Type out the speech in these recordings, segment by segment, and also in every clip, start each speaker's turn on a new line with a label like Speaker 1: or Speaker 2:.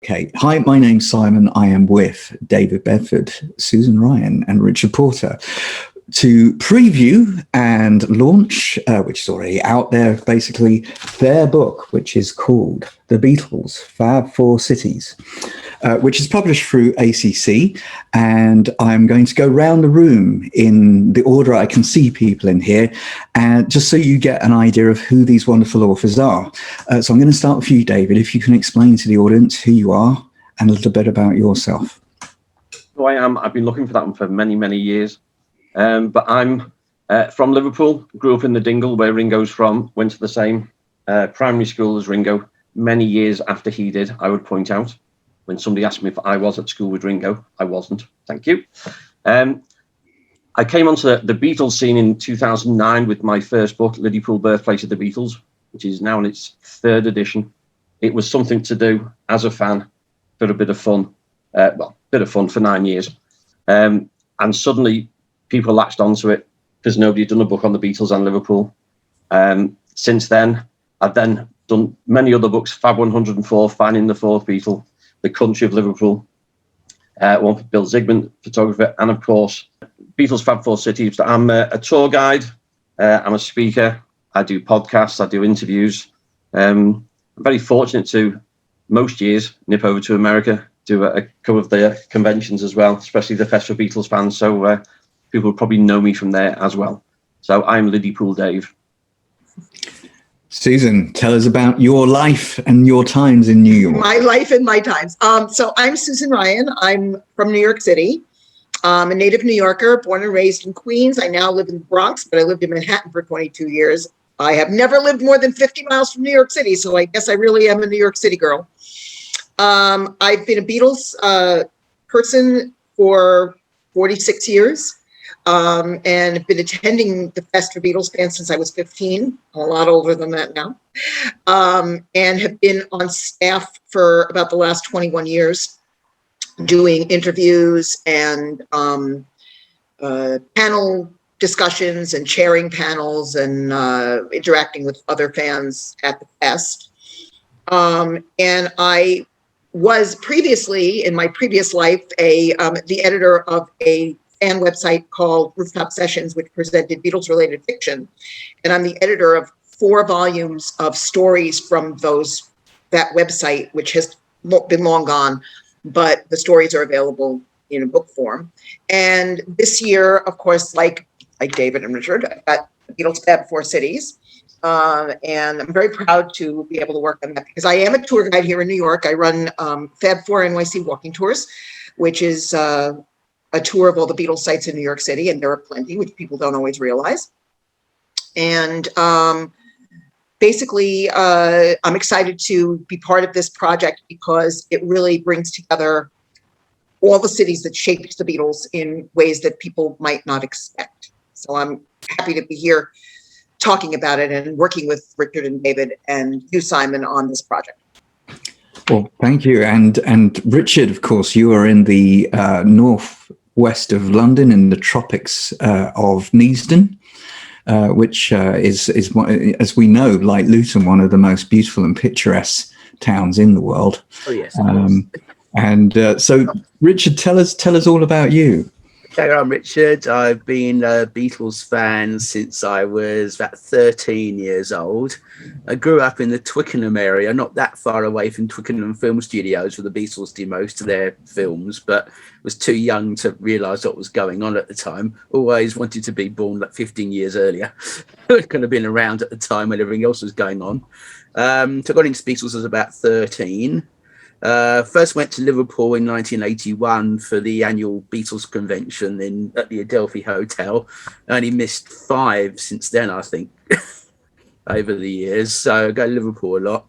Speaker 1: Okay. Hi, my name's Simon. I am with David Bedford, Susan Ryan, and Richard Porter to preview and launch, which is already out there, basically, their book, which is called The Beatles Fab Four Cities, which is published through ACC. And I'm going to go round the room in the order I can see people in here, and just so you get an idea of who these wonderful authors are. So I'm going to start with you, David, if you can explain to the audience who you are and a little bit about yourself.
Speaker 2: Who I am, I've been looking for that one for many, many years. But I'm from Liverpool, grew up in the Dingle where Ringo's from, went to the same primary school as Ringo many years after he did, I would point out. When somebody asked me if I was at school with Ringo, I wasn't. Thank you. I came onto the Beatles scene in 2009 with my first book, Liddypool, Birthplace of the Beatles, which is now in its third edition. It was something to do as a fan for a bit of fun. Bit of fun for 9 years. And suddenly people latched onto it because nobody had done a book on the Beatles and Liverpool. Since then, I've then done many other books, Fab 104, Finding the Fourth Beatle, The Country of Liverpool, one for Bill Zygmunt, photographer, and of course, Beatles Fab Four Cities. I'm a tour guide, I'm a speaker, I do podcasts, I do interviews. I'm very fortunate to, most years, nip over to America, do a couple of the conventions as well, especially the Fest for Beatles fans. So people probably know me from there as well. So I'm Liddypool Dave.
Speaker 1: Susan, tell us about your life and your times in New York.
Speaker 3: My life and my times. So I'm Susan Ryan. I'm from New York City. I'm a native New Yorker, born and raised in Queens. I now live in the Bronx, but I lived in Manhattan for 22 years. I have never lived more than 50 miles from New York City, so I guess I really am a New York City girl. I've been a Beatles person for 46 years. And have been attending the Fest for Beatles fans since I was 15. I'm a lot older than that now. And have been on staff for about the last 21 years, doing interviews and panel discussions and chairing panels and interacting with other fans at the Fest. And I was previously, in my previous life, the editor of a fan website called Rooftop Sessions, which presented Beatles-related fiction. And I'm the editor of 4 volumes of stories from that website, which has been long gone, but the stories are available in a book form. And this year, of course, like David and Richard, I've got Beatles Fab Four Cities. And I'm very proud to be able to work on that because I am a tour guide here in New York. I run Fab Four NYC Walking Tours, which is a tour of all the Beatles sites in New York City, and there are plenty, which people don't always realize. And basically, I'm excited to be part of this project because it really brings together all the cities that shaped the Beatles in ways that people might not expect. So I'm happy to be here talking about it and working with Richard and David and you, Simon, on this project.
Speaker 1: Well, thank you. And Richard, of course, you are in the northwest of London in the tropics of Neasden, which is, as we know, like Luton, one of the most beautiful and picturesque towns in the world.
Speaker 4: Oh, yes.
Speaker 1: So, Richard, tell us all about you.
Speaker 4: Okay, I'm Richard. I've been a Beatles fan since I was about 13 years old. I grew up in the Twickenham area, not that far away from Twickenham Film Studios, where the Beatles did most of their films, but was too young to realise what was going on at the time. Always wanted to be born like 15 years earlier. Could have been around at the time when everything else was going on. So I got into Beatles as about 13. First went to Liverpool in 1981 for the annual Beatles convention at the Adelphi Hotel. Only missed 5 since then, I think, over the years. So I go to Liverpool a lot.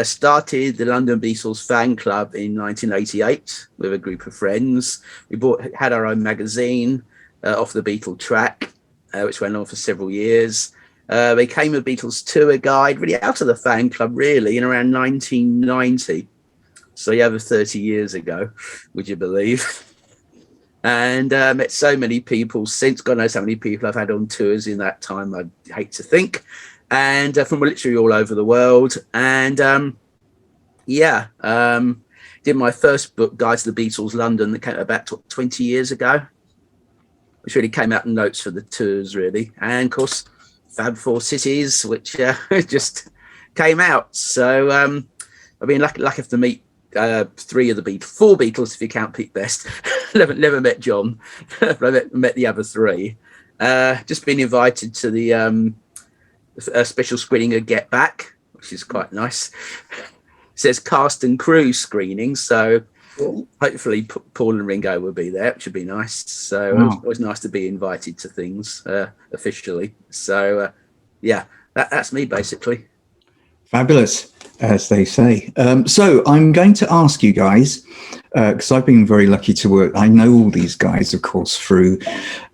Speaker 4: Started the London Beatles fan club in 1988 with a group of friends. We had our own magazine, Off the Beatle Track, which went on for several years. Became a Beatles tour guide, really out of the fan club, really, in around 1990. So over 30 years ago, would you believe? And met so many people since. God knows how many people I've had on tours in that time. I'd hate to think. And from literally all over the world. And did my first book, Guide to the Beatles London, that came about 20 years ago, which really came out in notes for the tours, really. And of course, Fab Four Cities, which just came out. So I've been lucky enough to meet four Beatles, if you count Pete Best. never met John, but I met the other three. Just been invited to the special screening of Get Back, which is quite nice. It says cast and crew screening, so hopefully Paul and Ringo will be there, which would be nice. So
Speaker 1: Wow.
Speaker 4: it was nice to be invited to things officially. So yeah, that's me basically.
Speaker 1: Fabulous, as they say. So I'm going to ask you guys, because I've been very lucky to work. I know all these guys, of course, through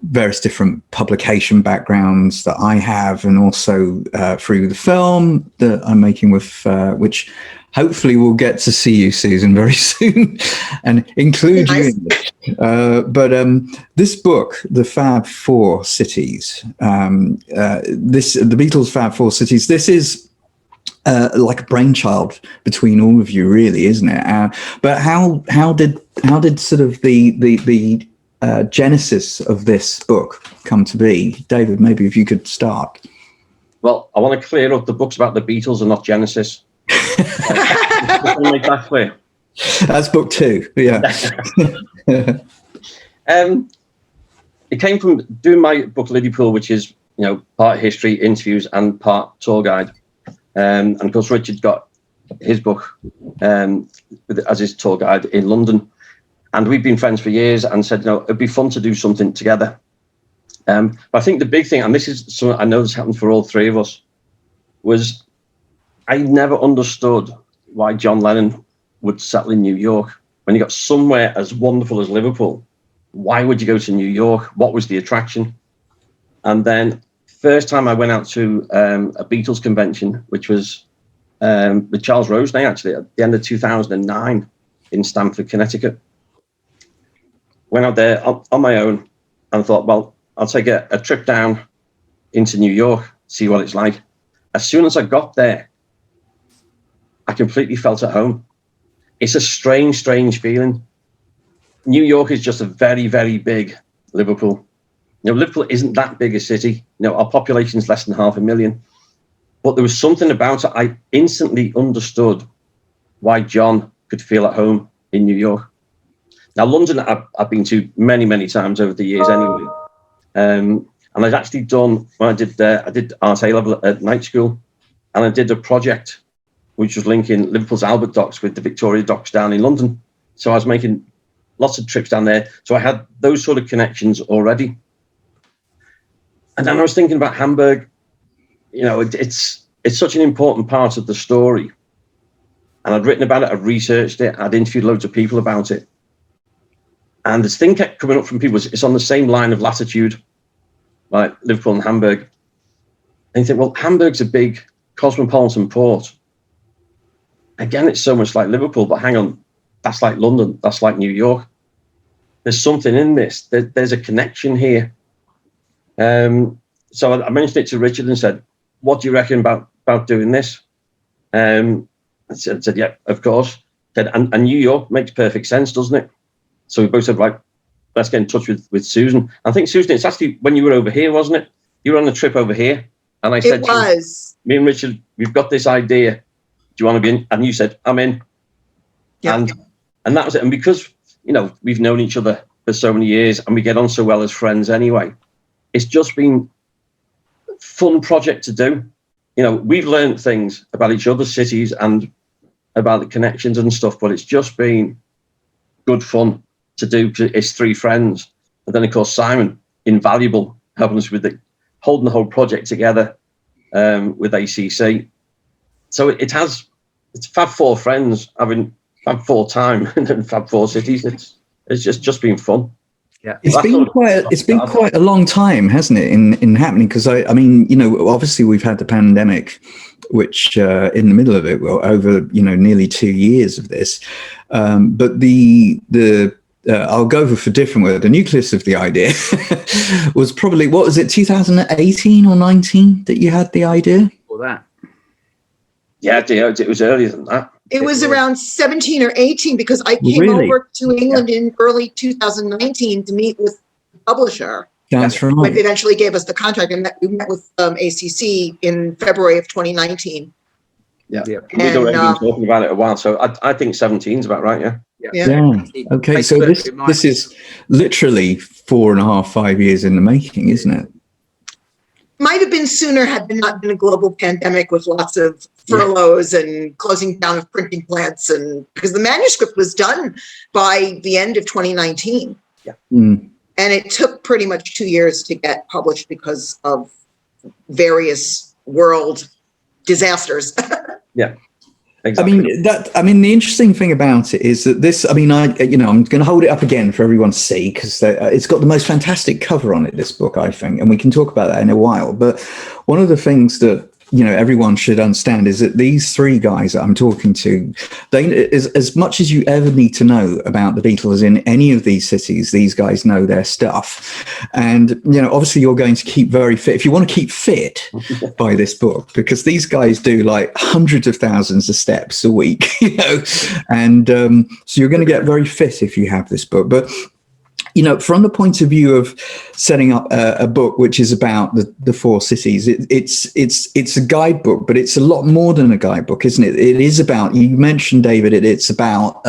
Speaker 1: various different publication backgrounds that I have, and also through the film that I'm making with, which hopefully we'll get to see you, Susan, very soon, and include you in it. But this book, The Fab Four Cities, the Beatles Fab Four Cities, this is like a brainchild between all of you, really, isn't it? But how did sort of the genesis of this book come to be? David, maybe if you could start.
Speaker 2: Well, I want to clear up, the book's about the Beatles and not Genesis. Just want to make that clear.
Speaker 1: That's book 2. Yeah.
Speaker 2: It came from doing my book Liddypool, which is, you know, part history, interviews, and part tour guide. And of course, Richard got his book as his tour guide in London, and we've been friends for years. And said, you know, it'd be fun to do something together. But I think the big thing, and this is something I know this happened for all three of us, was I never understood why John Lennon would settle in New York when he got somewhere as wonderful as Liverpool. Why would you go to New York? What was the attraction? And then first time I went out to a Beatles convention, which was with Charles Rosenay, actually, at the end of 2009 in Stamford, Connecticut. Went out there on my own and thought, well, I'll take a trip down into New York, see what it's like. As soon as I got there, I completely felt at home. It's a strange, strange feeling. New York is just a very, very big Liverpool. You know, Liverpool isn't that big a city. You know, our population is less than 500,000. But there was something about it. I instantly understood why John could feel at home in New York. Now, London, I've been to many, many times over the years anyway. And I'd actually done, when I did Art A-level at night school, and I did a project which was linking Liverpool's Albert Docks with the Victoria Docks down in London. So I was making lots of trips down there. So I had those sort of connections already. And then I was thinking about Hamburg. You know, it's such an important part of the story. And I'd written about it, I'd researched it, I'd interviewed loads of people about it. And this thing kept coming up from people, it's on the same line of latitude, like Liverpool and Hamburg. And you think, well, Hamburg's a big cosmopolitan port. Again, it's so much like Liverpool, but hang on, that's like London, that's like New York. There's something in this, there's a connection here. So I mentioned it to Richard and said, what do you reckon about doing this? I said, yeah, of course. Said, and New York makes perfect sense, doesn't it? So we both said, right, let's get in touch with Susan. I think, Susan, it's actually when you were over here, wasn't it? You were on a trip over here. And I said,
Speaker 3: it was.
Speaker 2: Me and Richard, we've got this idea. Do you want to be in? And you said, I'm in.
Speaker 3: Yeah.
Speaker 2: And that was it. And because, you know, we've known each other for so many years and we get on so well as friends anyway, it's just been a fun project to do. You know, we've learned things about each other's cities and about the connections and stuff, but it's just been good fun to do. It's three friends. And then, of course, Simon, invaluable, helping us with holding the whole project together with ACC. So it's Fab Four friends having Fab Four time and Fab Four cities. It's just been fun.
Speaker 4: Yeah,
Speaker 1: it's been quite a long time, hasn't it, in happening? Because I mean, you know, obviously we've had the pandemic, which in the middle of it, well, over nearly 2 years of this. But the I'll go for a different word. The nucleus of the idea was probably, what was it, 2018 or 19 that you had the idea?
Speaker 4: For that.
Speaker 2: Yeah, it was earlier than that.
Speaker 3: It was around 17 or 18 because I came over to England in early 2019 to meet with the publisher.
Speaker 1: That's right.
Speaker 3: But eventually gave us the contract, and we met with ACC in February of 2019.
Speaker 2: Yeah. We'd already been talking about it a while, so I think 17 is about right,
Speaker 1: Yeah. Okay, so this is literally 4.5, 5 years in the making, isn't it?
Speaker 3: Might have been sooner had there not been a global pandemic with lots of furloughs and closing down of printing plants, and because the manuscript was done by the end of 2019.
Speaker 2: Yeah.
Speaker 1: Mm.
Speaker 3: And it took pretty much 2 years to get published because of various world disasters.
Speaker 2: Yeah. Exactly.
Speaker 1: I mean, the interesting thing about it is that this, I'm going to hold it up again for everyone to see, because it's got the most fantastic cover on it, this book, I think, and we can talk about that in a while. But one of the things that, everyone should understand is that these three guys that I'm talking to, they, as much as you ever need to know about the Beatles in any of these cities, these guys know their stuff. And, obviously you're going to keep very fit. If you want to keep fit, buy this book, because these guys do like hundreds of thousands of steps a week, and so you're going to get very fit if you have this book. But from the point of view of setting up a book which is about the four cities, it's a guidebook, but it's a lot more than a guidebook, isn't it? It is about, you mentioned, David, it's about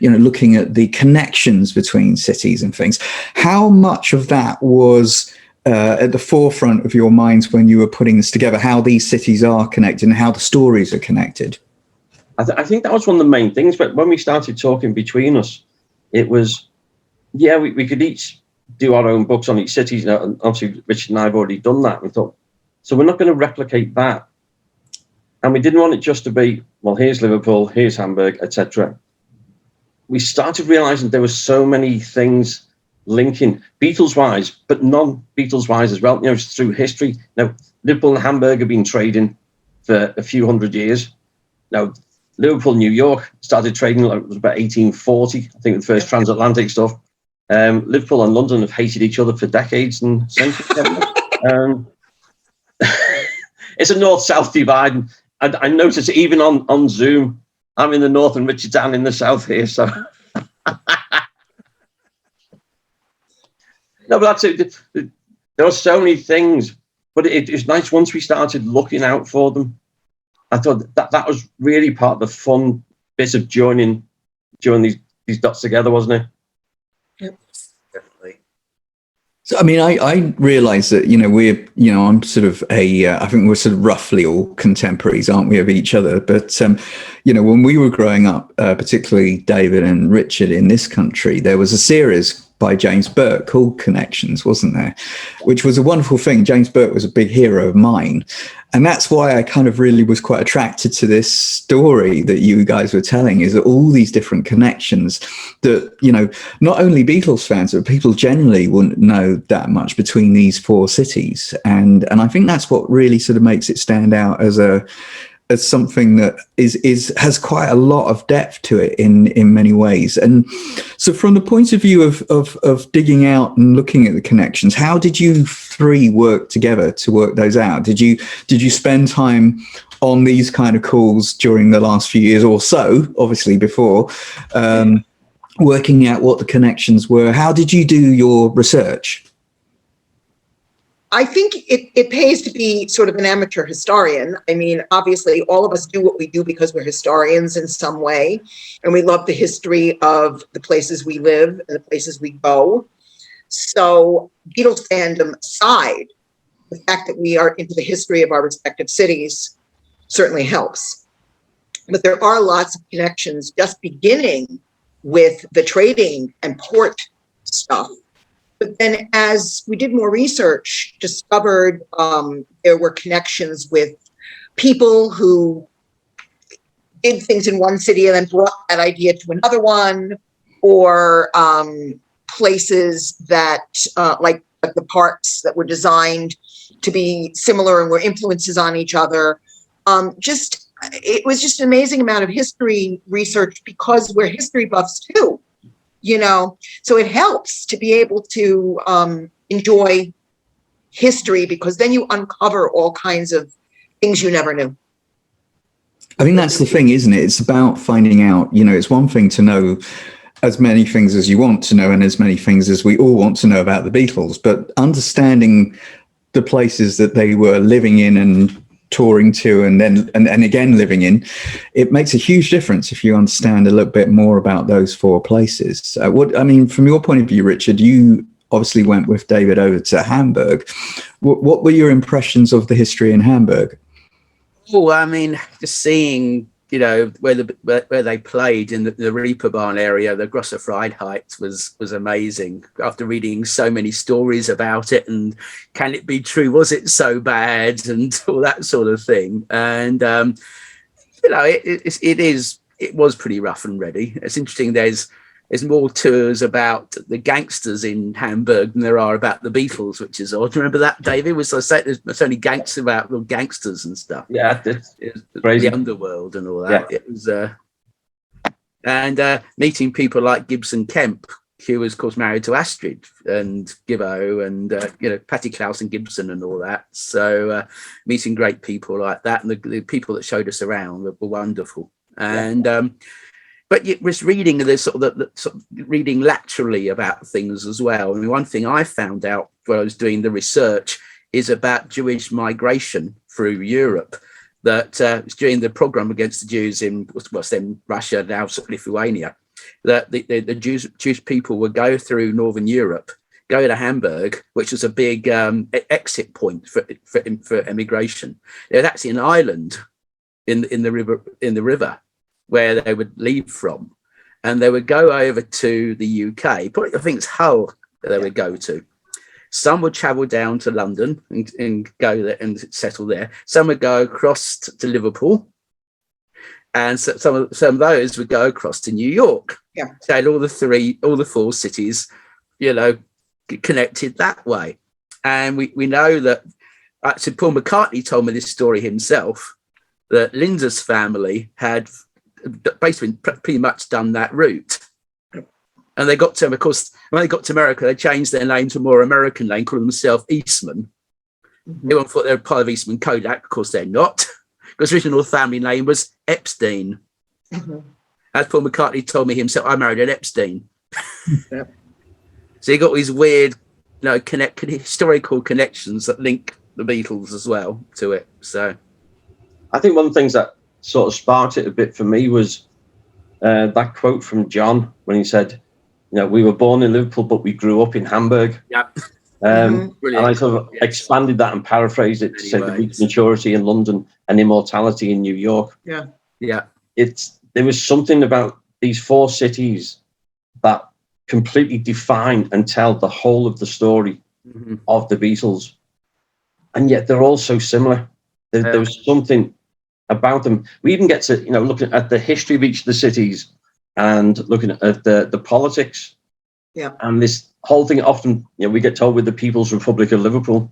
Speaker 1: looking at the connections between cities and things. How much of that was at the forefront of your minds when you were putting this together, how these cities are connected and how the stories are connected?
Speaker 2: I think that was one of the main things, but when we started talking between us, it was, we could each do our own books on each city. And obviously, Richard and I have already done that. We thought, so we're not going to replicate that. And we didn't want it just to be, well, here's Liverpool, here's Hamburg, etc. We started realizing there were so many things linking, Beatles-wise, but non-Beatles-wise as well, through history. Now, Liverpool and Hamburg have been trading for a few hundred years. Now, Liverpool, New York started trading, it was about 1840, I think, the first transatlantic stuff. Liverpool and London have hated each other for decades and centuries. It's a north-south divide. And I notice even on Zoom, I'm in the north and Richard's down in the south here. So, no, but that's it. There are so many things, but it's nice once we started looking out for them. I thought that was really part of the fun bit of joining these dots together, wasn't it?
Speaker 3: Yep,
Speaker 4: definitely.
Speaker 1: So, I realize that, I'm sort of I think we're sort of roughly all contemporaries, aren't we, of each other? But, when we were growing up, particularly David and Richard in this country, there was a series by James Burke called Connections, wasn't there? Which was a wonderful thing. James Burke was a big hero of mine. And that's why I kind of really was quite attracted to this story that you guys were telling, is that all these different connections that, not only Beatles fans, but people generally wouldn't know that much between these four cities. And I think that's what really sort of makes it stand out as something that has quite a lot of depth to it in many ways. And so from the point of view of digging out and looking at the connections, how did you three work together to work those out? Did you spend time on these kind of calls during the last few years or so, obviously before, working out what the connections were? How did you do your research?
Speaker 3: I think it pays to be sort of an amateur historian. Obviously, all of us do what we do because we're historians in some way, and we love the history of the places we live and the places we go. So, Beatles fandom aside, the fact that we are into the history of our respective cities certainly helps. But there are lots of connections, just beginning with the trading and port stuff. But then as we did more research, discovered there were connections with people who did things in one city and then brought that idea to another one, or places that, like the parks that were designed to be similar and were influences on each other. It was just an amazing amount of history research, because we're history buffs too. So it helps to be able to enjoy history, because then you uncover all kinds of things you never knew.
Speaker 1: I think that's the thing, isn't it? It's about finding out, it's one thing to know as many things as you want to know and as many things as we all want to know about the Beatles, but understanding the places that they were living in and touring to and then and again living in, it makes a huge difference if you understand a little bit more about those four places. From your point of view, Richard, you obviously went with David over to Hamburg. What were your impressions of the history in Hamburg?
Speaker 4: Oh, just seeing, where they played in the Reeperbahn area, the Grosse Freiheit was amazing. After reading so many stories about it, and can it be true? Was it so bad? And all that sort of thing. And it was pretty rough and ready. It's interesting. There's more tours about the gangsters in Hamburg than there are about the Beatles, which is odd. Remember that, David? There's only gangsters about the gangsters and stuff.
Speaker 2: Yeah, it's crazy.
Speaker 4: The underworld and all that. Yeah. It was, and meeting people like Gibson Kemp, who was, of course, married to Astrid and Gibbo and Patty Klaus and Gibson and all that. So meeting great people like that, and the people that showed us around were wonderful. And but it was reading reading laterally about things as well. One thing I found out when I was doing the research is about Jewish migration through Europe. That was during the pogrom against the Jews in what's then Russia, now Lithuania. That the Jewish people would go through Northern Europe, go to Hamburg, which was a big exit point for emigration. There's actually an island in the river where they would leave from, and they would go over to the UK. Probably, I think it's Hull that they would go to. Some would travel down to London and go there and settle there. Some would go across to Liverpool, and some of those would go across to New York.
Speaker 3: Yeah,
Speaker 4: so all the four cities, connected that way. And we know that actually Paul McCartney told me this story himself, that Linda's family had basically pretty much done that route. And they got to, of course, when they got to America, they changed their name to a more American name, called themselves Eastman. Mm-hmm. Everyone thought they were part of Eastman Kodak. Of course, they're not, because the original family name was Epstein. Mm-hmm. As Paul McCartney told me himself, I married an Epstein. Yep. So you got these weird, historical connections that link the Beatles as well to it. So
Speaker 2: I think one of the things that sort of sparked it a bit for me was that quote from John when he said, we were born in Liverpool, but we grew up in Hamburg.
Speaker 4: Yep.
Speaker 2: And I sort of expanded that and paraphrased it to say the reach maturity in London and immortality in New York.
Speaker 3: Yeah.
Speaker 4: Yeah.
Speaker 2: There was something about these four cities that completely define and tell the whole of the story of the Beatles. And yet they're all so similar. There was something about them. We even get to, looking at the history of each of the cities and looking at the politics.
Speaker 3: Yeah.
Speaker 2: And this whole thing, often, we get told with the People's Republic of Liverpool,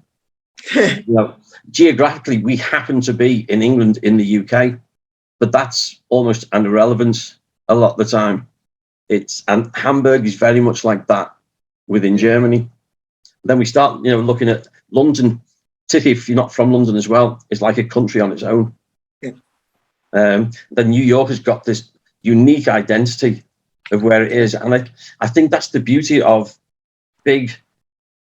Speaker 2: geographically, we happen to be in England, in the UK, but that's almost an irrelevance a lot of the time. And Hamburg is very much like that within Germany. Then we start, looking at London. Particularly if you're not from London as well, it's like a country on its own. Yeah. Then New York has got this unique identity of where it is. And I think that's the beauty of big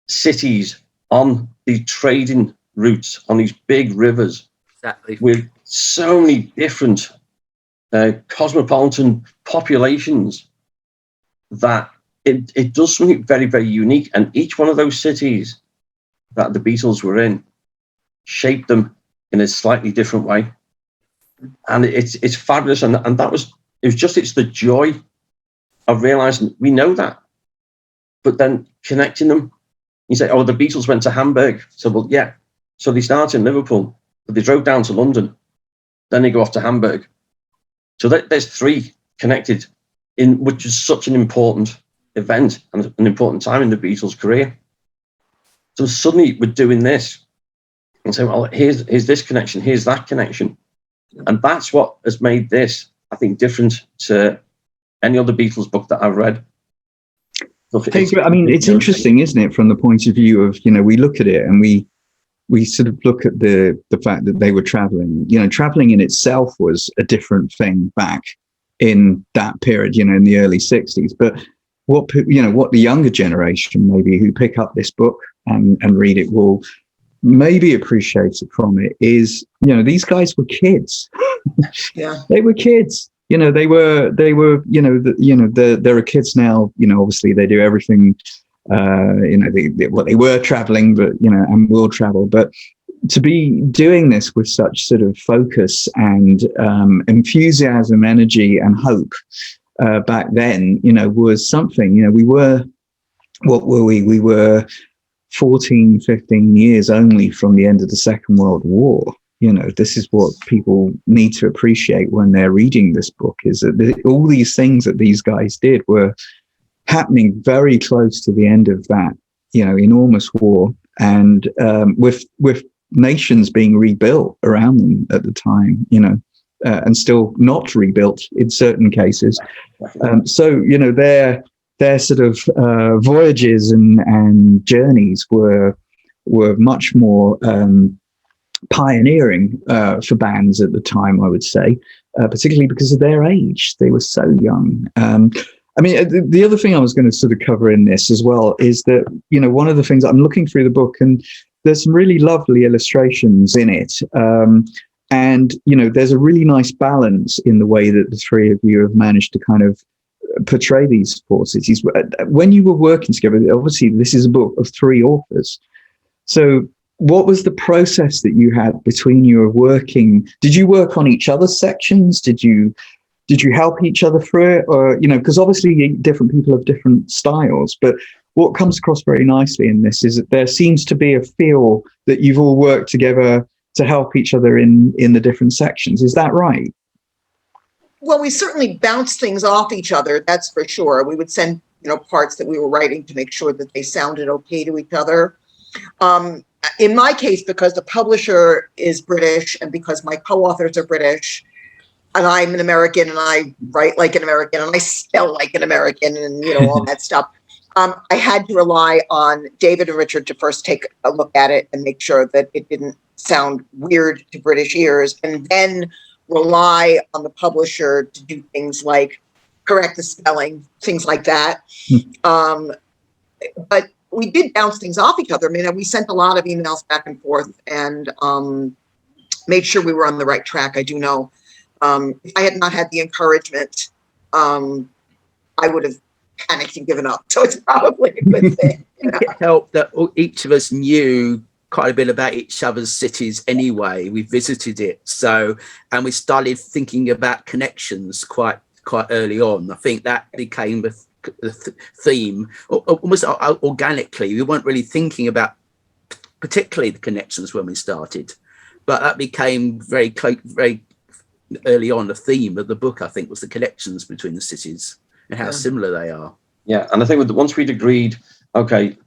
Speaker 2: cities on the trading routes, on these big rivers.
Speaker 4: Exactly.
Speaker 2: With so many different cosmopolitan populations, that it does something very, very unique. And each one of those cities that the Beatles were in shaped them in a slightly different way. And it's fabulous. And it's the joy of realizing we know that, but then connecting them. You say, the Beatles went to Hamburg. So, well, yeah. So they started in Liverpool, but they drove down to London. Then they go off to Hamburg. So there's three connected which is such an important event and an important time in the Beatles' career. So suddenly we're doing this and say, well, here's this connection, here's that connection. And that's what has made this, I think, different to any other Beatles book that I've read.
Speaker 1: It's interesting, isn't it, from the point of view of, we look at it and we we sort of look at the fact that they were traveling. You know, traveling in itself was a different thing back in that period, you know, in the early 60s. But what the younger generation maybe who pick up this book and read it will maybe appreciate it from it is, you know, these guys were kids.
Speaker 3: Yeah,
Speaker 1: they were kids. You know, they were, there are kids now, you know, obviously they do everything, you know, they were traveling, but, you know, and will travel. But to be doing this with such sort of focus and enthusiasm, energy and hope back then, you know, was something. You know, we were 14, 15 years only from the end of the Second World War. You know, this is what people need to appreciate when they're reading this book, is that all these things that these guys did were happening very close to the end of that, you know, enormous war, and with nations being rebuilt around them at the time, you know, and still not rebuilt in certain cases. So, you know, their sort of voyages and journeys were much more pioneering for bands at the time, I would say, particularly because of their age. They were so young. I mean, the other thing I was going to sort of cover in this as well is that, you know, one of the things I'm looking through the book, and there's some really lovely illustrations in it. And, you know, there's a really nice balance in the way that the three of you have managed to kind of portray these four cities. When you were working together, obviously this is a book of three authors. So what was the process that you had between you working? Did you work on each other's sections? Did you help each other through it? Or, you know, because obviously different people have different styles, but what comes across very nicely in this is that there seems to be a feel that you've all worked together to help each other in the different sections. Is that right?
Speaker 3: well, we certainly bounced things off each other, that's for sure. We would send, you know, parts that we were writing to make sure that they sounded okay to each other. In my case, because the publisher is British and because my co-authors are British, and I'm an American and I write like an American and I spell like an American and, you know, all that stuff, I had to rely on David and Richard to first take a look at it and make sure that it didn't sound weird to British ears, and then rely on the publisher to do things like correct the spelling, things like that. But we did bounce things off each other. I mean, we sent a lot of emails back and forth and made sure we were on the right track. I do know if I had not had the encouragement, I would have panicked and given up. So it's probably a good thing. You know?
Speaker 4: It helped that each of us knew quite a bit about each other's cities anyway. We visited it, so, and we started thinking about connections quite early on. I think that became the theme almost organically. We weren't really thinking about particularly the connections when we started, but that became very early on the theme of the book. I think was the connections between the cities and how similar they are. Yeah,
Speaker 2: and I think once we'd agreed, okay,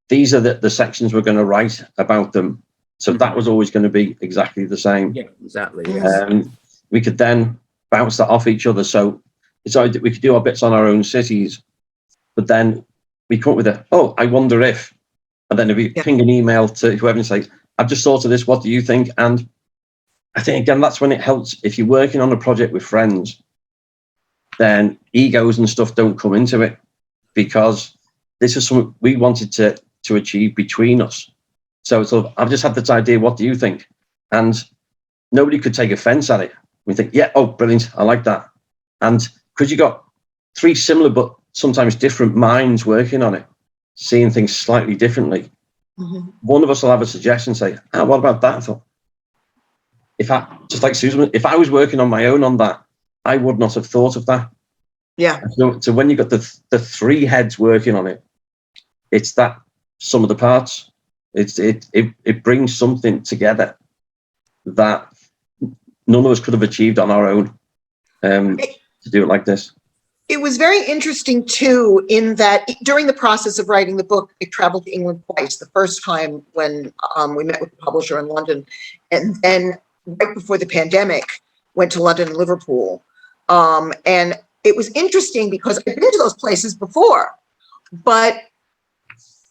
Speaker 2: these are the sections we're going to write about them. So that was always going to be exactly the same.
Speaker 4: Yeah, exactly. Yes.
Speaker 2: We could then bounce that off each other. So it's like we could do our bits on our own cities, but then we come up with I wonder if, and then if we ping an email to whoever and say, I've just thought of this, what do you think? And I think, again, that's when it helps. If you're working on a project with friends, then egos and stuff don't come into it, because this is something we wanted to achieve between us. So I've just had this idea, what do you think? And nobody could take offense at it. We think, brilliant, I like that. And because you got three similar but sometimes different minds working on it, seeing things slightly differently, one of us will have a suggestion, say, what about that? I thought, just like Susan, if I was working on my own on that, I would not have thought of that.
Speaker 3: Yeah.
Speaker 2: So when you've got the three heads working on it, it's that sum of the parts. It brings something together that none of us could have achieved on our own to do it like this.
Speaker 3: It was very interesting too, in that during the process of writing the book, I traveled to England twice. The first time when we met with the publisher in London, and then right before the pandemic, went to London and Liverpool. And it was interesting because I've been to those places before, but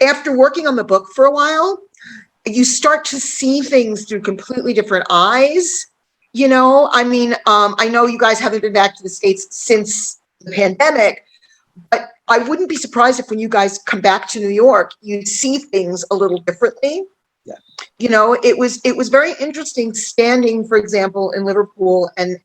Speaker 3: after working on the book for a while, you start to see things through completely different eyes. You know, I mean, I know you guys haven't been back to the States since the pandemic, but I wouldn't be surprised if when you guys come back to New York, you'd see things a little differently.
Speaker 2: Yeah.
Speaker 3: You know, it was very interesting standing, for example, in Liverpool and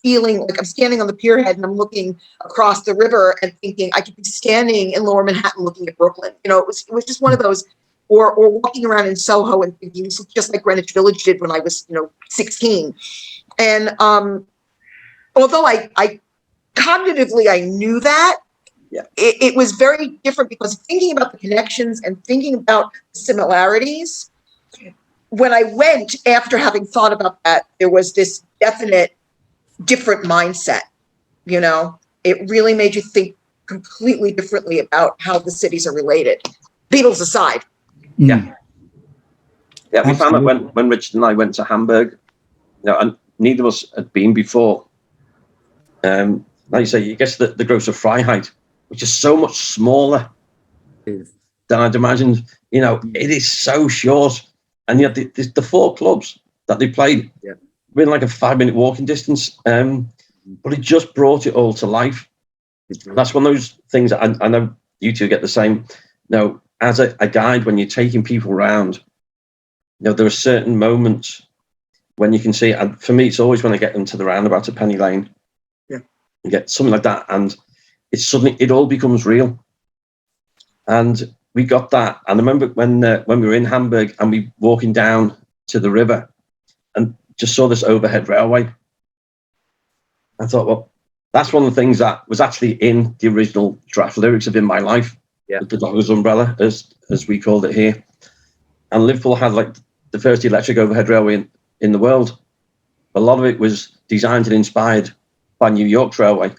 Speaker 3: feeling like I'm standing on the pier head and I'm looking across the river and thinking I could be standing in Lower Manhattan looking at Brooklyn. You know, it was just one of those, or walking around in Soho and thinking this is just like Greenwich Village did when I was, 16. And although I cognitively I knew that,
Speaker 2: yeah,
Speaker 3: it was very different because thinking about the connections and thinking about similarities, when I went after having thought about that, there was this definite different mindset. You know, it really made you think completely differently about how the cities are related, Beatles aside.
Speaker 2: Yeah. Yeah, we found that when Richard and I went to Hamburg, and neither of us had been before. Like you say, you get the Gross of Freiheit, which is so much smaller than I'd imagined. It is so short. And yet the 4 clubs that they played were in like a 5-minute walking distance. But it just brought it all to life. That's one of those things that I know you two get the same. As a guide, when you're taking people around, there are certain moments when you can see, and for me, it's always when I get them to the roundabout at Penny Lane.
Speaker 3: Yeah.
Speaker 2: You get something like that, and it's suddenly, it all becomes real. And we got that. And I remember when we were in Hamburg and we walking down to the river and just saw this overhead railway. I thought, well, that's one of the things that was actually in the original draft lyrics of In My Life, the Dogger's Umbrella, as we called it here. And Liverpool had like the first electric overhead railway in the world. A lot of it was designed and inspired by New York's railway.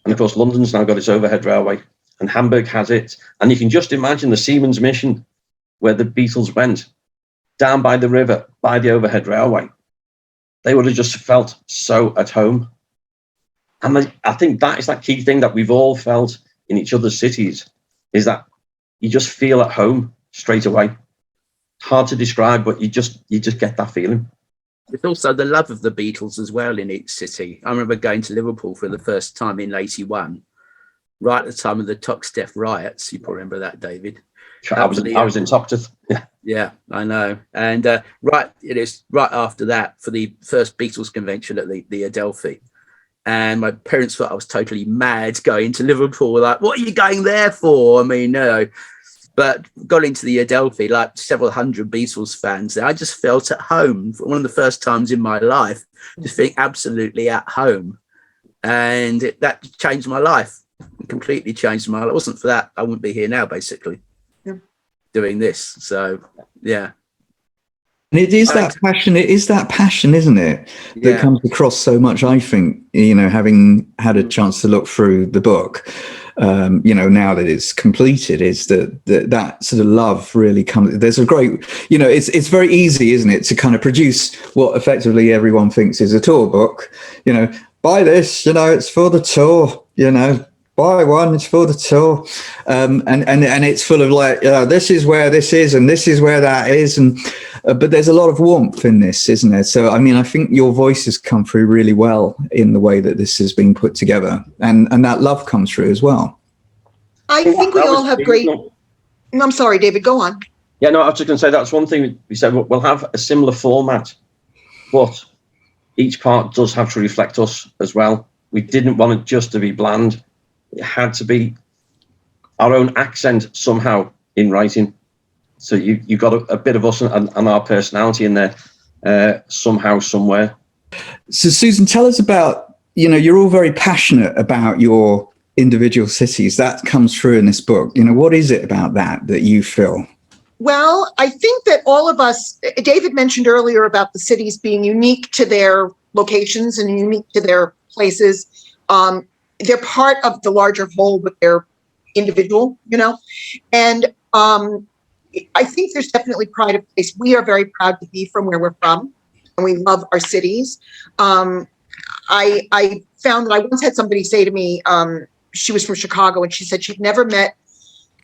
Speaker 2: And of course, London's now got its overhead railway, and Hamburg has it. And you can just imagine the Seamen's Mission, where the Beatles went, down by the river, by the overhead railway. They would have just felt so at home. And I think that is that key thing that we've all felt in each other's cities, is that you just feel at home straight away. Hard to describe, but you just get that feeling.
Speaker 4: It's also the love of the Beatles as well in each city. I remember going to Liverpool for the first time in '81, right at the time of the Toxteth riots. You probably remember that, David.
Speaker 2: I was in Toxteth.
Speaker 4: Yeah, I know. And it is right after that for the first Beatles convention at the Adelphi. And my parents thought I was totally mad going to Liverpool. Like, what are you going there for? I mean, no. But got into the Adelphi, like several hundred Beatles fans there. I just felt at home for one of the first times in my life, just feeling absolutely at home. And that changed my life, completely changed my life. If it wasn't for that, I wouldn't be here now, basically, doing this. So, yeah.
Speaker 1: And it is that passion. It is that passion, isn't it, that comes across so much. I think, having had a chance to look through the book, now that it's completed, is that sort of love really comes. There's a great, it's very easy, isn't it, to kind of produce what effectively everyone thinks is a tour book. Buy this, it's for the tour. Buy one, it's for the tour, and it's full of like, this is where this is and this is where that is, and but there's a lot of warmth in this, isn't there? So I mean, I think your voice has come through really well in the way that this has been put together, and that love comes through as well.
Speaker 3: I think we all have great. I'm sorry, David, go on.
Speaker 2: Yeah, no, I was just going to say that's one thing we said. We'll have a similar format, but each part does have to reflect us as well. We didn't want it just to be bland. It had to be our own accent somehow in writing. So you got a bit of us and our personality in there somehow, somewhere.
Speaker 1: So Susan, tell us about, you're all very passionate about your individual cities. That comes through in this book. What is it about that you feel?
Speaker 3: Well, I think that all of us, David mentioned earlier about the cities being unique to their locations and unique to their places. They're part of the larger whole, but they're individual, and I think there's definitely pride of place. We are very proud to be from where we're from, and we love our cities. I found that I once had somebody say to me, she was from Chicago, and she said she'd never met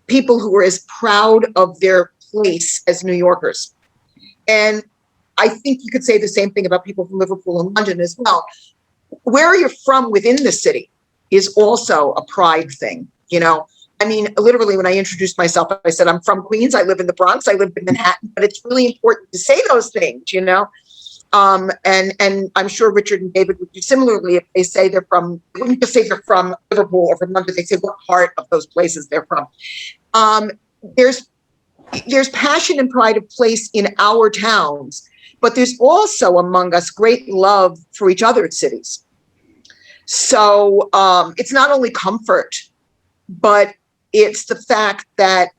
Speaker 3: people who were as proud of their place as New Yorkers. And I think you could say the same thing about people from Liverpool and London as well. Where you're from within the city is also a pride thing, you know. I mean, literally, when I introduced myself, I said, I'm from Queens, I live in the Bronx, I live in Manhattan, but it's really important to say those things, you know. And I'm sure Richard and David would do similarly if they say they're from, they wouldn't just say they're from Liverpool or from London, they say what part of those places they're from. There's passion and pride of place in our towns, but there's also among us great love for each other's cities. So it's not only comfort, but it's the fact that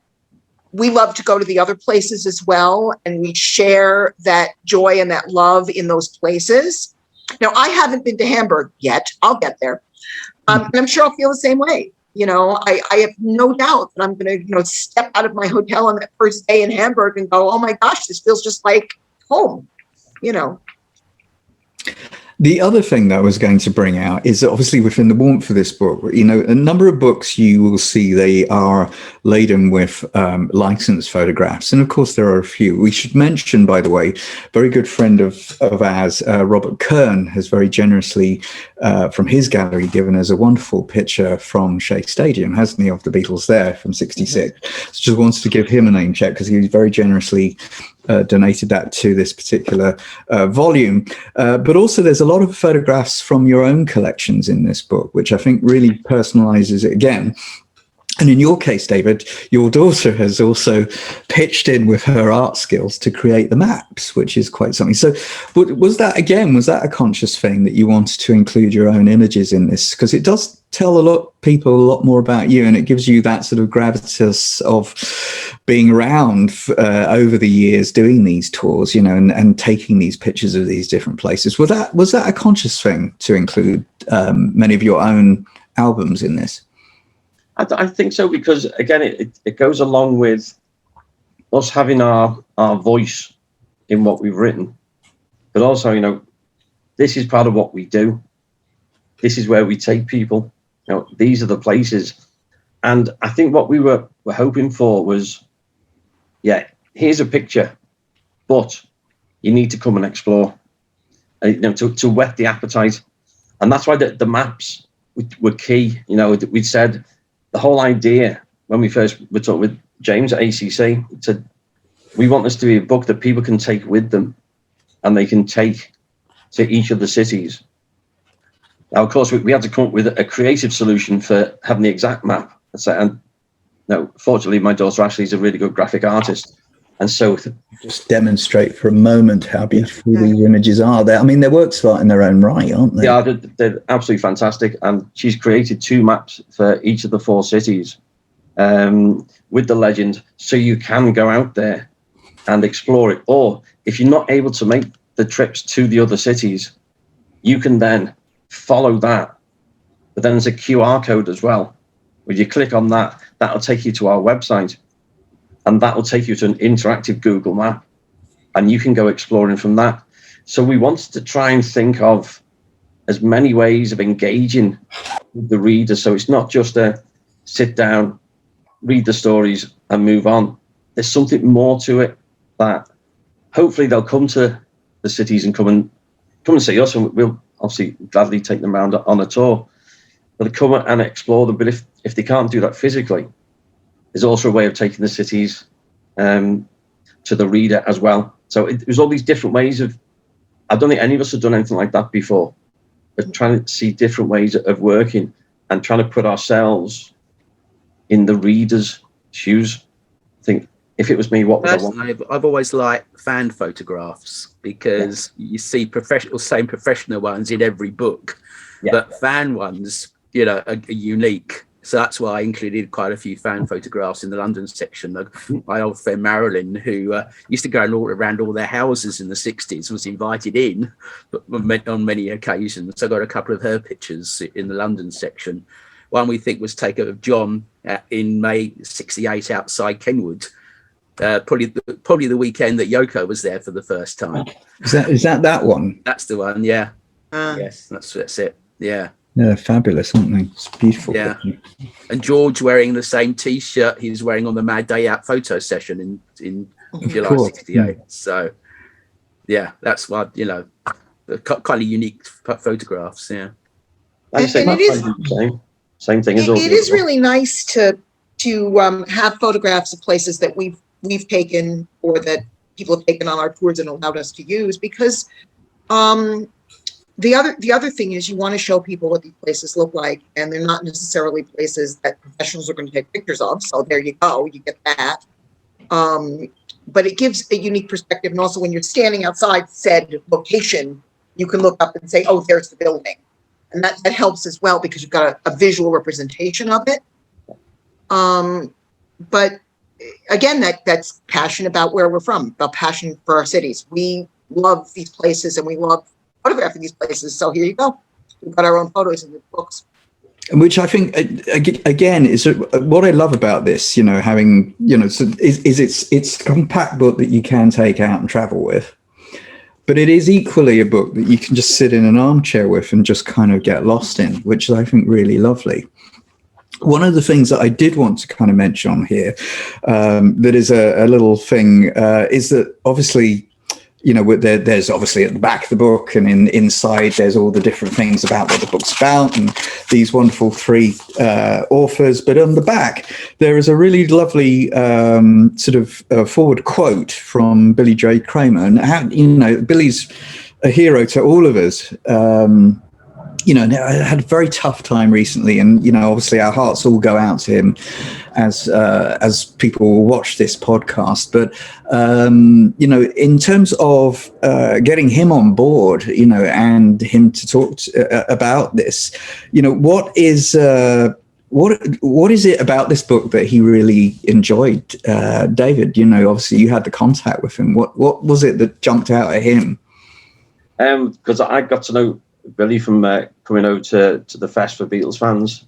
Speaker 3: we love to go to the other places as well, and we share that joy and that love in those places. Now, I haven't been to Hamburg yet. I'll get there. And I'm sure I'll feel the same way. You know, I have no doubt that I'm going to, you know, step out of my hotel on that first day in Hamburg and go, oh my gosh, this feels just like home, you know.
Speaker 1: The other thing that I was going to bring out is that obviously within the warmth of this book, you know, a number of books you will see they are laden with licensed photographs. And of course, there are a few. We should mention, by the way, very good friend of ours, Robert Kern, has very generously, from his gallery, given us a wonderful picture from Shea Stadium, hasn't he, of the Beatles there from '66. So just wanted to give him a name check because he very generously donated that to this particular volume. But also there's a lot of photographs from your own collections in this book, which I think really personalizes it again. And in your case, David, your daughter has also pitched in with her art skills to create the maps, which is quite something. So was that a conscious thing that you wanted to include your own images in this? Because it does tell people a lot more about you, and it gives you that sort of gravitas of being around over the years doing these tours, you know, and taking these pictures of these different places. Was that a conscious thing to include many of your own albums in this?
Speaker 2: I think so, because again, it goes along with us having our voice in what we've written, but also, you know, this is part of what we do. This is where we take people. You know, these are the places. And I think what we were hoping for was, yeah, here's a picture, but you need to come and explore, you know, to whet the appetite. And that's why the maps were key. You know, we said the whole idea when we first were talking with James at ACC, said we want this to be a book that people can take with them and they can take to each of the cities. Now, of course, we had to come up with a creative solution for having the exact map. And no, fortunately, my daughter Ashley is a really good graphic artist. And so
Speaker 1: just demonstrate for a moment how beautiful these images are. I mean, they're works of art in their own right, aren't they?
Speaker 2: Yeah, they're absolutely fantastic. And she's created 2 maps for each of the 4 cities with the legend. So you can go out there and explore it. Or if you're not able to make the trips to the other cities, you can then follow that. But then there's a QR code as well. When you click on that, that'll take you to our website. And that will take you to an interactive Google map, and you can go exploring from that. So we wanted to try and think of as many ways of engaging with the reader. So it's not just a sit down, read the stories and move on. There's something more to it that hopefully they'll come to the cities and come and see us, and we'll obviously gladly take them around on a tour. But they come and explore them. But if they can't do that physically, there's also a way of taking the cities to the reader as well. So it was all these different ways of, I don't think any of us have done anything like that before, but trying to see different ways of working and trying to put ourselves in the reader's shoes. I think if it was me, what would I want?
Speaker 4: I've always liked fan photographs because you see professional ones in every book, but fan ones, you know, are unique. So that's why I included quite a few fan photographs in the London section. My old friend Marilyn, who used to go around all their houses in the 60s, was invited in on many occasions. So I got a couple of her pictures in the London section. One we think was taken of John in May '68 outside Kenwood. Probably the weekend that Yoko was there for the first time.
Speaker 1: Is that one?
Speaker 4: That's the one, yeah. Yes, that's it, yeah.
Speaker 1: Yeah, fabulous, aren't they? It's beautiful.
Speaker 4: Yeah. And George wearing the same T-shirt he was wearing on the Mad Day Out photo session in July '68. So, yeah, that's why, kind of unique photographs. Yeah.
Speaker 2: Like I say,
Speaker 3: And it is
Speaker 2: same thing as all.
Speaker 3: it is really nice to have photographs of places that we've taken or that people have taken on our tours and allowed us to use, because the other thing is you want to show people what these places look like, and they're not necessarily places that professionals are going to take pictures of. So there you go, you get that. But it gives a unique perspective, and also when you're standing outside said location, you can look up and say, "Oh, there's the building," and that helps as well because you've got a visual representation of it. But again, that's passion about where we're from, about passion for our cities. We love these places and we love photographing these places. So here you go. We've got our own photos in the books.
Speaker 1: Which I think, again, is what I love about this, having, it's a compact book that you can take out and travel with. But it is equally a book that you can just sit in an armchair with and just kind of get lost in, which I think really lovely. One of the things that I did want to kind of mention on here, that is a little thing, is that obviously, there's obviously at the back of the book and inside there's all the different things about what the book's about and these wonderful three authors. But on the back, there is a really lovely sort of forward quote from Billy J. Kramer. And how, Billy's a hero to all of us. I had a very tough time recently, and obviously our hearts all go out to him as people will watch this podcast. But in terms of getting him on board, and him to talk about this, what is it about this book that he really enjoyed, David? Obviously you had the contact with him. What was it that jumped out at him?
Speaker 2: Because I got to know Billy from coming over to the fest for Beatles fans,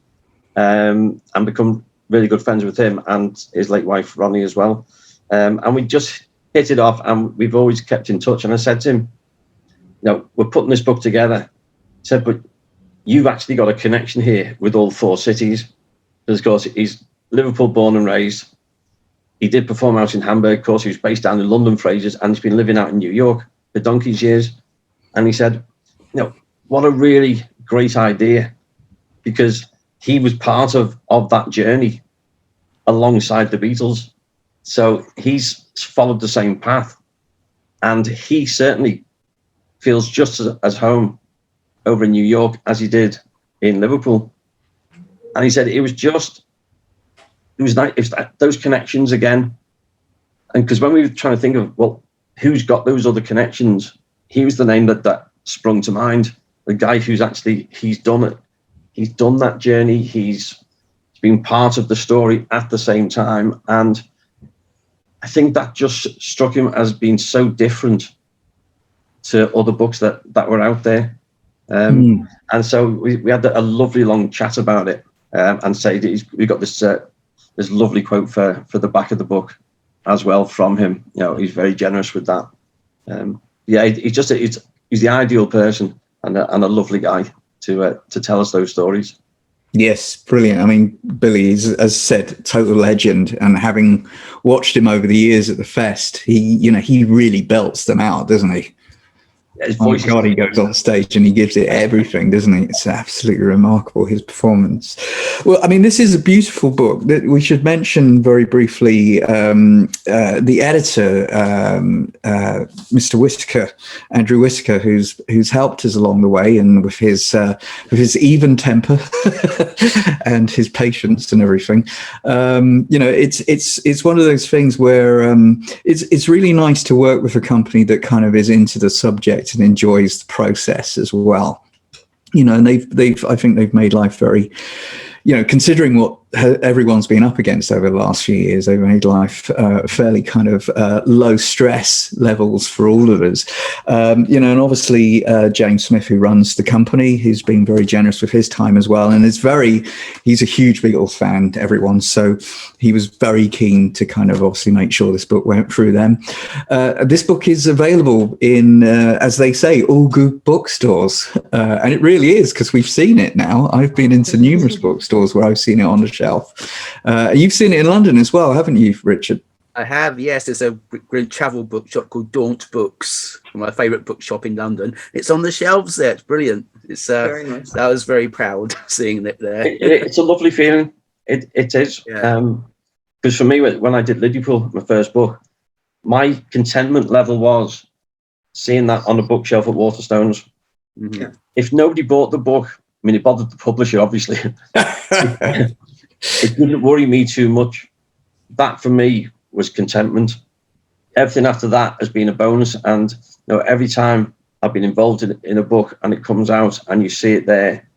Speaker 2: and become really good friends with him and his late wife Ronnie as well, and we just hit it off, and we've always kept in touch. And I said to him, we're putting this book together. I said, but you've actually got a connection here with all four cities, because of course he's Liverpool born and raised. He did perform out in Hamburg. Of course, he was based down in London for ages, and he's been living out in New York for donkey's years. And he said, what a really great idea, because he was part of that journey alongside the Beatles. So he's followed the same path, and he certainly feels just as home over in New York as he did in Liverpool. And he said it was those connections again. And because when we were trying to think of, well, who's got those other connections, he was the name that sprung to mind. The guy who's actually, he's done it. He's done that journey. He's been part of the story at the same time. And I think that just struck him as being so different to other books that were out there. And so we had a lovely long chat about it, and say we got this lovely quote for the back of the book as well from him. He's very generous with that. He's the ideal person and a lovely guy to tell us those stories.
Speaker 1: Yes, brilliant. I mean, Billy is, as said, total legend, and having watched him over the years at the fest, he really belts them out, doesn't he?
Speaker 2: His voice,
Speaker 1: God, he goes on stage and he gives it everything, doesn't he? It's absolutely remarkable, his performance. Well, I mean, this is a beautiful book. That we should mention very briefly the editor, Mr. Whitaker, Andrew Whitaker, who's helped us along the way, and with his even temper and his patience and everything. It's one of those things where it's really nice to work with a company that kind of is into the subject and enjoys the process as well, and I think they've made life very, considering what everyone's been up against over the last few years, they've made life fairly kind of low stress levels for all of us. And obviously James Smith, who runs the company, who's been very generous with his time as well, and he's a huge Beatles fan, everyone, so he was very keen to kind of obviously make sure this book went through them. This book is available in, as they say, all good bookstores, and it really is, because we've seen it now. I've been into numerous bookstores where I've seen it on the shelf. You've seen it in London as well, haven't you, Richard?
Speaker 4: I have, yes. There's a great travel bookshop called Daunt Books, my favourite bookshop in London. It's on the shelves there. It's brilliant. It's
Speaker 3: Very nice.
Speaker 4: I was very proud seeing it there.
Speaker 2: It's a lovely feeling. It is.
Speaker 4: Yeah.
Speaker 2: Because for me, when I did Liddypool, my first book, my contentment level was seeing that on a bookshelf at Waterstones.
Speaker 4: Mhm.
Speaker 3: Yeah.
Speaker 2: If nobody bought the book, I mean, it bothered the publisher, obviously. It didn't worry me too much. That for me was contentment. Everything after that has been a bonus. And every time I've been involved in a book and it comes out and you see it there,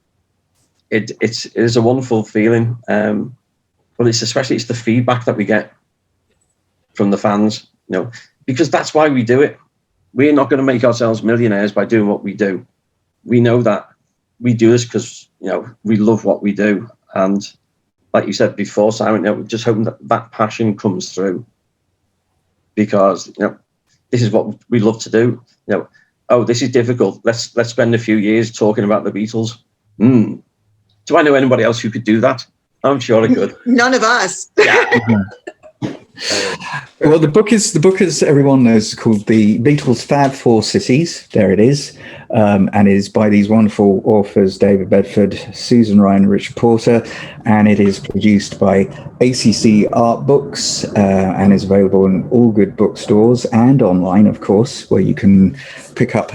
Speaker 2: it is a wonderful feeling. But it's the feedback that we get from the fans, because that's why we do it. We're not going to make ourselves millionaires by doing what we do. We know that we do this because we love what we do. And like you said before, Simon, we're just hoping that passion comes through, because this is what we love to do. Oh, this is difficult. Let's spend a few years talking about the Beatles. Do I know anybody else who could do that? I'm sure I could.
Speaker 3: None of us.
Speaker 2: Yeah.
Speaker 1: Well, the book is everyone knows, called The Beatles Fab Four Cities. There it is, and is by these wonderful authors David Bedford, Susan Ryan, and Richard Porter, and it is produced by ACC Art Books, and is available in all good bookstores and online, of course, where you can pick up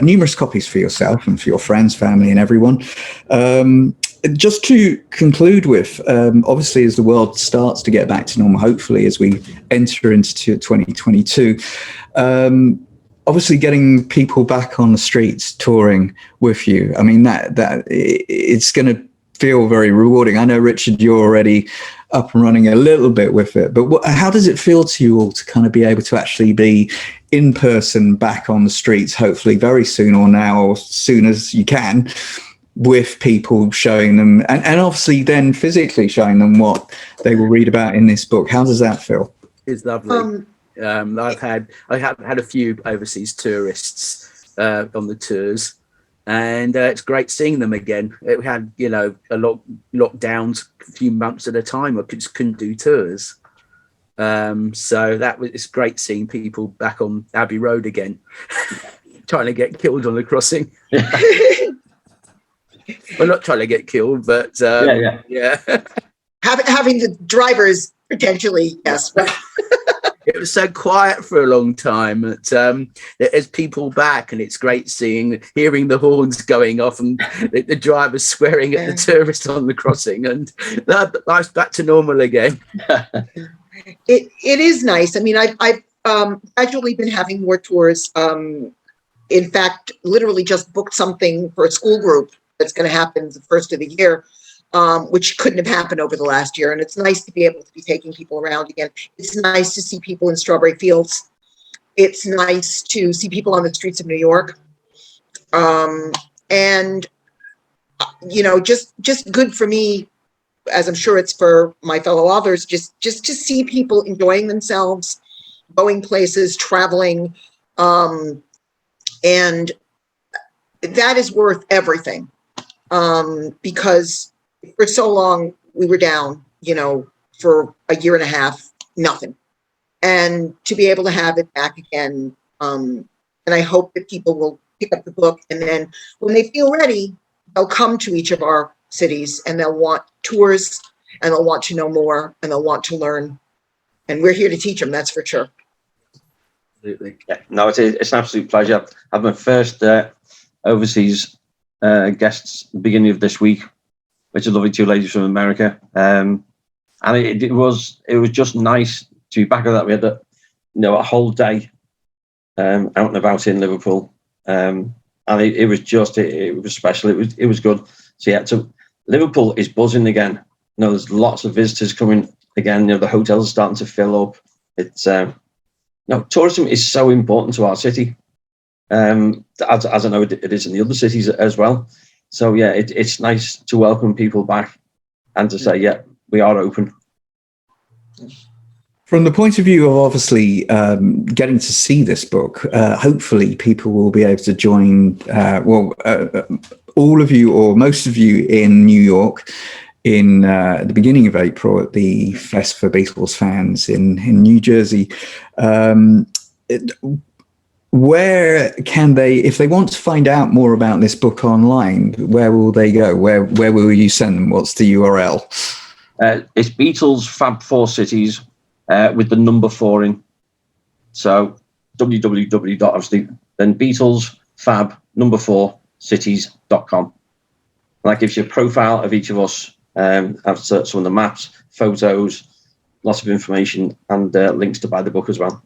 Speaker 1: numerous copies for yourself and for your friends, family, and everyone. Just to conclude with, obviously, as the world starts to get back to normal, hopefully, as we enter into 2022, obviously getting people back on the streets touring with you, I mean, that it's going to feel very rewarding. I know, Richard, you're already up and running a little bit with it, but how does it feel to you all to kind of be able to actually be in person back on the streets, hopefully very soon, or now, or as soon as you can, with people, showing them, and obviously then physically showing them what they will read about in this book? How does that feel?
Speaker 4: It's lovely. I have had a few overseas tourists on the tours, and it's great seeing them again. It had a lot lockdowns a few months at a time. I just couldn't do tours, so it's great seeing people back on Abbey Road again, trying to get killed on the crossing. Well, not trying to get killed, but yeah.
Speaker 3: Having the drivers potentially, yes.
Speaker 4: It was so quiet for a long time that there's people back, and it's great hearing the horns going off and the drivers swearing at the tourists on the crossing, and life's back to normal again.
Speaker 3: It is nice. I mean, I've gradually been having more tours. In fact, literally just booked something for a school group that's going to happen the first of the year, which couldn't have happened over the last year. And it's nice to be able to be taking people around again. It's nice to see people in strawberry fields. It's nice to see people on the streets of New York. And, just good for me, as I'm sure it's for my fellow authors, just to see people enjoying themselves, going places, traveling. And that is worth everything. Because for so long we were down, for a year and a half, nothing. And to be able to have it back again, and I hope that people will pick up the book, and then when they feel ready, they'll come to each of our cities, and they'll want tours, and they'll want to know more, and they'll want to learn. And we're here to teach them, that's for sure.
Speaker 2: Absolutely. Yeah. No, it's an absolute pleasure. I have my first overseas guests beginning of this week, which are lovely two ladies from America, and it was just nice to be back at that. We had a whole day out and about in Liverpool, and it was special. It was good. So Liverpool is buzzing again. There's lots of visitors coming again. The hotels are starting to fill up. It's tourism is so important to our city. As I know it is in the other cities as well. So yeah, it's nice to welcome people back and to say, yeah, we are open.
Speaker 1: From the point of view of obviously getting to see this book, hopefully people will be able to join, all of you or most of you in New York in at the beginning of April at the Fest for Beatles Fans in New Jersey. Where can they, if they want to find out more about this book online, where will they go? Where will you send them? What's the URL?
Speaker 2: It's Beatles Fab Four Cities with the number 4 in. So www. Then Beatles Fab number 4 cities.com. That gives you a profile of each of us. Have some of the maps, photos, lots of information, and links to buy the book as well.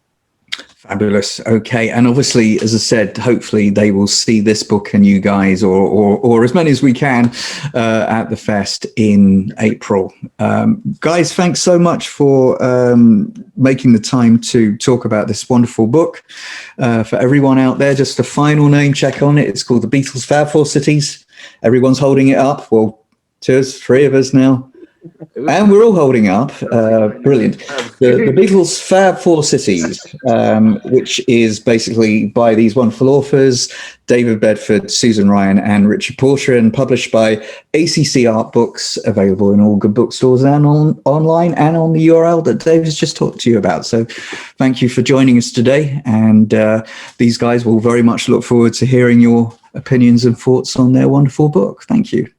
Speaker 1: Fabulous. Okay. And obviously, as I said, hopefully they will see this book and you guys, or as many as we can, at the fest in April. Guys, thanks so much for making the time to talk about this wonderful book. For everyone out there, just a final name check on it. It's called The Beatles Fab Four Cities. Everyone's holding it up. Well, 3 of us now. And we're all holding up. Brilliant. The Beatles Fab Four Cities, which is basically by these wonderful authors, David Bedford, Susan Ryan, and Richard Porter, and published by ACC Art Books, available in all good bookstores and online and on the URL that David's just talked to you about. So thank you for joining us today. And these guys will very much look forward to hearing your opinions and thoughts on their wonderful book. Thank you.